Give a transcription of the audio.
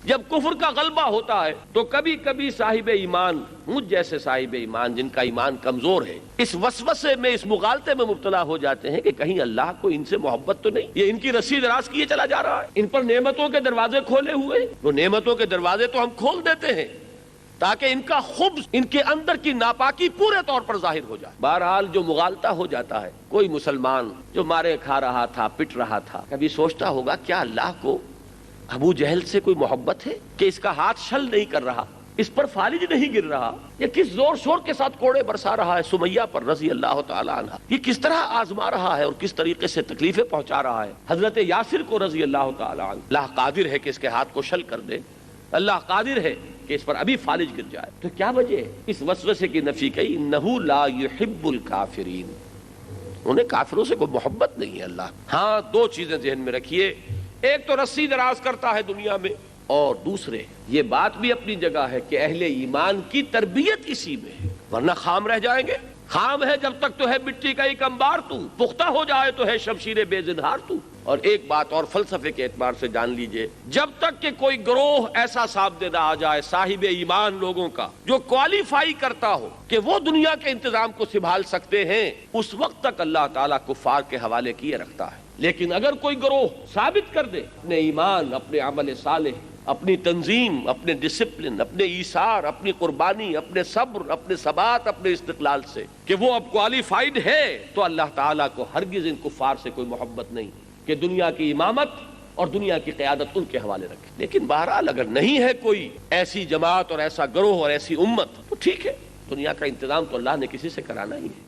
جب کفر کا غلبہ ہوتا ہے تو کبھی کبھی صاحب ایمان، مجھ جیسے صاحب ایمان جن کا ایمان کمزور ہے، اس وسوسے میں، اس مغالطے میں مبتلا ہو جاتے ہیں کہ کہیں اللہ کو ان سے محبت تو نہیں، یہ ان کی رسی دراز کیے چلا جا رہا ہے، ان پر نعمتوں کے دروازے کھولے ہوئے، وہ نعمتوں کے دروازے تو ہم کھول دیتے ہیں تاکہ ان کا خبث، ان کے اندر کی ناپاکی پورے طور پر ظاہر ہو جائے۔ بہرحال جو مغالطہ ہو جاتا ہے، کوئی مسلمان جو مارے کھا رہا تھا، پٹ رہا تھا، کبھی سوچتا ہوگا کیا اللہ کو ابو جہل سے کوئی محبت ہے کہ اس کا ہاتھ شل نہیں کر رہا، اس پر فالج نہیں گر رہا، یہ کس زور شور کے ساتھ کوڑے برسا رہا ہے سمیہ پر رضی اللہ تعالی عنہ، یہ کس طرح آزما رہا ہے اور کس طریقے سے تکلیفیں پہنچا رہا ہے حضرت یاسر کو رضی اللہ تعالی عنہ۔ اللہ قادر ہے کہ اس کے ہاتھ کو شل کر دے، اللہ قادر ہے کہ اس پر ابھی فالج گر جائے۔ تو کیا وجہ ہے اس وسوسے کی نفی کی؟ انہ لا یحب الکافرین، انہیں کافروں سے کوئی محبت نہیں ہے اللہ۔ ہاں دو چیزیں ذہن میں رکھیے، ایک تو رسی دراز کرتا ہے دنیا میں، اور دوسرے یہ بات بھی اپنی جگہ ہے کہ اہل ایمان کی تربیت اسی میں ہے، ورنہ خام رہ جائیں گے۔ خام ہے جب تک تو ہے مٹی کا ایک انبار تو، پختہ ہو جائے تو ہے شمشیر بے زنہار تو۔ اور ایک بات اور فلسفے کے اعتبار سے جان لیجئے، جب تک کہ کوئی گروہ ایسا سامنے نہ آ جائے صاحب ایمان لوگوں کا جو کوالیفائی کرتا ہو کہ وہ دنیا کے انتظام کو سنبھال سکتے ہیں، اس وقت تک اللہ تعالیٰ کفار کے حوالے کیے رکھتا ہے۔ لیکن اگر کوئی گروہ ثابت کر دے اپنے ایمان، اپنے عمل صالح، اپنی تنظیم، اپنے ڈسپلن، اپنے ایثار، اپنی قربانی، اپنے صبر، اپنے ثبات، اپنے استقلال سے کہ وہ اب کوالیفائڈ ہے، تو اللہ تعالیٰ کو ہرگز ان کفار سے کوئی محبت نہیں کہ دنیا کی امامت اور دنیا کی قیادت ان کے حوالے رکھے۔ لیکن بہرحال اگر نہیں ہے کوئی ایسی جماعت اور ایسا گروہ اور ایسی امت تو ٹھیک ہے، دنیا کا انتظام تو اللہ نے کسی سے کرانا ہی ہے۔